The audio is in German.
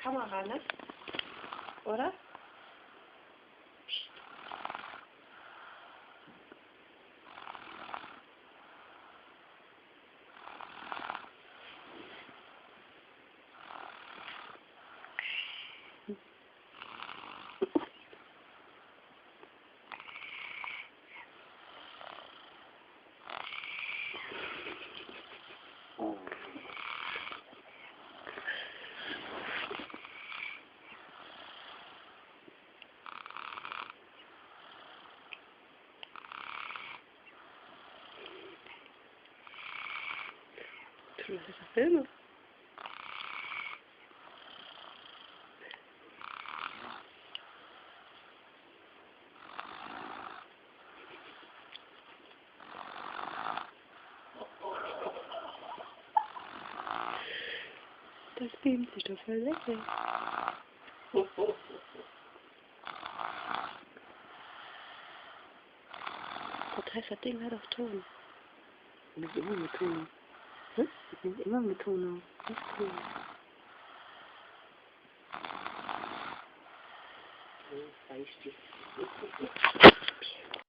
Kamera, ne? Oder? Das ist Filme. Das beamt sich doch voll weg. Das heißt, das Ding hat auch Ton. Das ist immer mit Ton. Hm? Das ist immer mit Ton. Das ist cool. Das reicht.